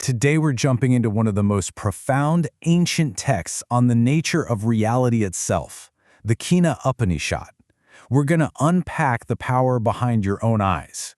Today we're jumping into one of the most profound ancient texts on the nature of reality itself, the Kena Upanishad. We're going to unpack the power behind your own eyes.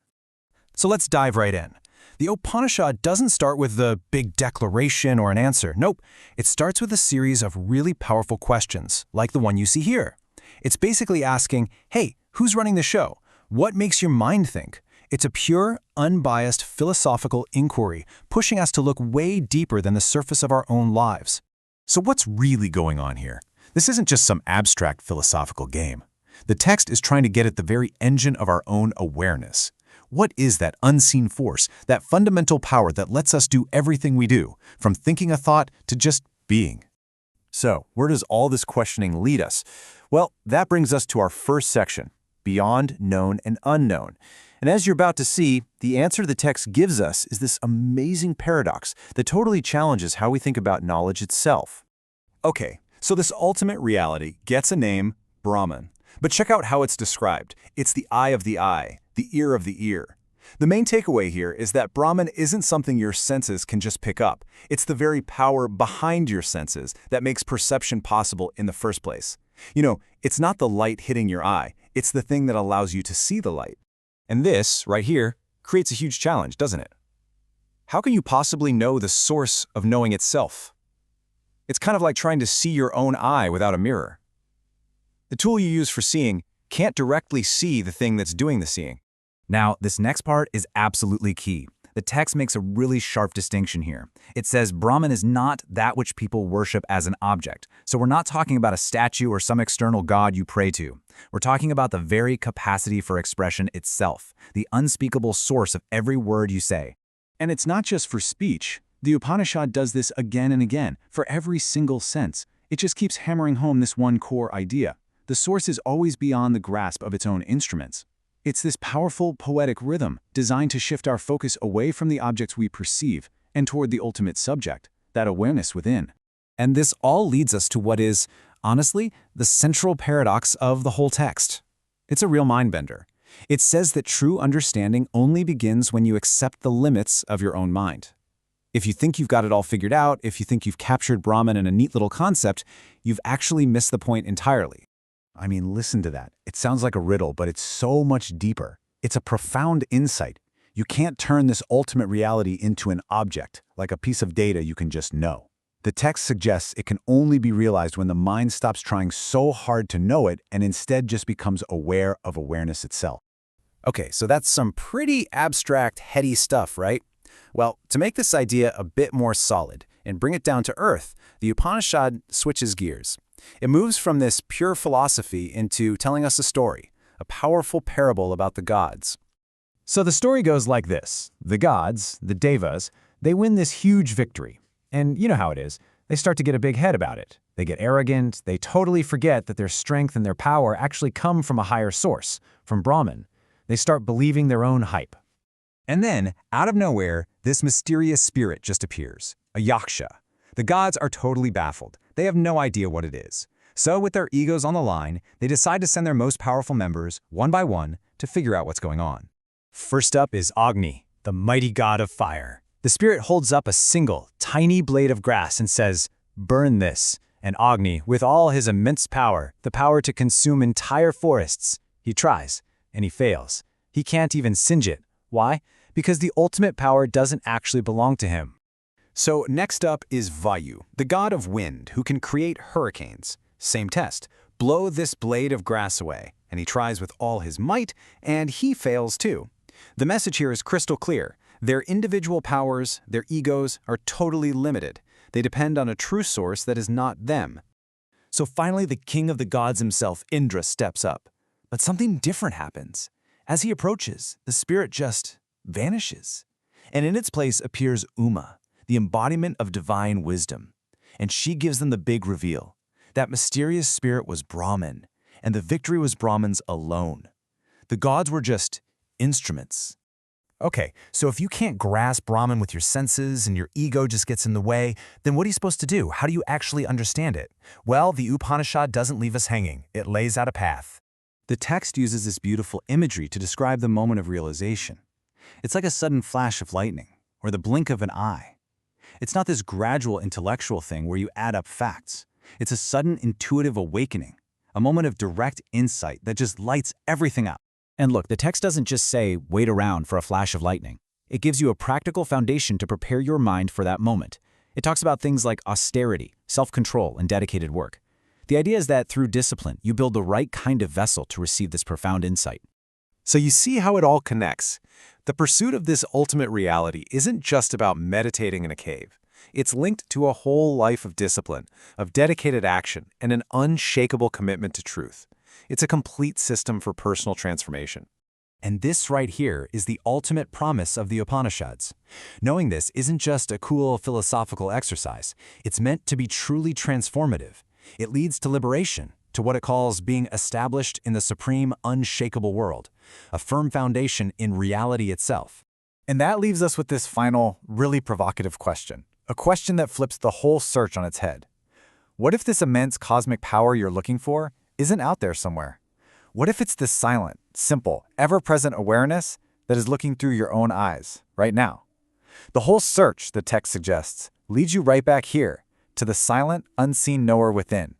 So let's dive right in. The Upanishad doesn't start with the big declaration or an answer. Nope, it starts with a series of really powerful questions, like the one you see here. It's basically asking, hey, who's running the show? What makes your mind think? It's a pure, unbiased philosophical inquiry, pushing us to look way deeper than the surface of our own lives. So what's really going on here? This isn't just some abstract philosophical game. The text is trying to get at the very engine of our own awareness. What is that unseen force, that fundamental power that lets us do everything we do, from thinking a thought to just being? So, where does all this questioning lead us? Well, that brings us to our first section, Beyond Known and Unknown. And as you're about to see, the answer the text gives us is this amazing paradox that totally challenges how we think about knowledge itself. Okay, so this ultimate reality gets a name, Brahman. But check out how it's described. It's the eye of the eye, the ear of the ear. The main takeaway here is that Brahman isn't something your senses can just pick up. It's the very power behind your senses that makes perception possible in the first place. It's not the light hitting your eye. It's the thing that allows you to see the light. And this, right here, creates a huge challenge, doesn't it? How can you possibly know the source of knowing itself? It's kind of like trying to see your own eye without a mirror. The tool you use for seeing can't directly see the thing that's doing the seeing. Now, this next part is absolutely key. The text makes a really sharp distinction here. It says Brahman is not that which people worship as an object. So we're not talking about a statue or some external god you pray to. We're talking about the very capacity for expression itself, the unspeakable source of every word you say. And it's not just for speech. The Upanishad does this again and again, for every single sense. It just keeps hammering home this one core idea. The source is always beyond the grasp of its own instruments. It's this powerful, poetic rhythm designed to shift our focus away from the objects we perceive and toward the ultimate subject, that awareness within. And this all leads us to what is, honestly, the central paradox of the whole text. It's a real mind-bender. It says that true understanding only begins when you accept the limits of your own mind. If you think you've got it all figured out, if you think you've captured Brahman in a neat little concept, you've actually missed the point entirely. I mean, listen to that. It sounds like a riddle, but it's so much deeper. It's a profound insight. You can't turn this ultimate reality into an object, like a piece of data you can just know. The text suggests it can only be realized when the mind stops trying so hard to know it and instead just becomes aware of awareness itself. Okay, so that's some pretty abstract, heady stuff, right? Well, to make this idea a bit more solid and bring it down to earth, the Upanishad switches gears. It moves from this pure philosophy into telling us a story, a powerful parable about the gods. So the story goes like this. The gods, the Devas, they win this huge victory. And you know how it is. They start to get a big head about it. They get arrogant. They totally forget that their strength and their power actually come from a higher source, from Brahman. They start believing their own hype. And then, out of nowhere, this mysterious spirit just appears, a yaksha. The gods are totally baffled. They have no idea what it is. So with their egos on the line, they decide to send their most powerful members, one by one, to figure out what's going on. First up is Agni, the mighty god of fire. The spirit holds up a single, tiny blade of grass and says, "Burn this." And Agni, with all his immense power, the power to consume entire forests, he tries, and he fails. He can't even singe it. Why? Because the ultimate power doesn't actually belong to him. So next up is Vayu, the god of wind who can create hurricanes. Same test. Blow this blade of grass away. And he tries with all his might, and he fails too. The message here is crystal clear. Their individual powers, their egos, are totally limited. They depend on a true source that is not them. So finally, the king of the gods himself, Indra, steps up. But something different happens. As he approaches, the spirit just vanishes. And in its place appears Uma, the embodiment of divine wisdom. And she gives them the big reveal. That mysterious spirit was Brahman, and the victory was Brahman's alone. The gods were just instruments. Okay, so if you can't grasp Brahman with your senses and your ego just gets in the way, then what are you supposed to do? How do you actually understand it? Well, the Upanishad doesn't leave us hanging. It lays out a path. The text uses this beautiful imagery to describe the moment of realization. It's like a sudden flash of lightning, or the blink of an eye. It's not this gradual intellectual thing where you add up facts. It's a sudden intuitive awakening, a moment of direct insight that just lights everything up. And look, the text doesn't just say, wait around for a flash of lightning. It gives you a practical foundation to prepare your mind for that moment. It talks about things like austerity, self-control, and dedicated work. The idea is that through discipline, you build the right kind of vessel to receive this profound insight. So you see how it all connects. The pursuit of this ultimate reality isn't just about meditating in a cave. It's linked to a whole life of discipline, of dedicated action, and an unshakable commitment to truth. It's a complete system for personal transformation. And this right here is the ultimate promise of the Upanishads. Knowing this isn't just a cool philosophical exercise. It's meant to be truly transformative. It leads to liberation, to what it calls being established in the supreme, unshakable world, a firm foundation in reality itself. And that leaves us with this final, really provocative question. A question that flips the whole search on its head. What if this immense cosmic power you're looking for isn't out there somewhere? What if it's this silent, simple, ever-present awareness that is looking through your own eyes, right now? The whole search, the text suggests, leads you right back here, to the silent, unseen knower within.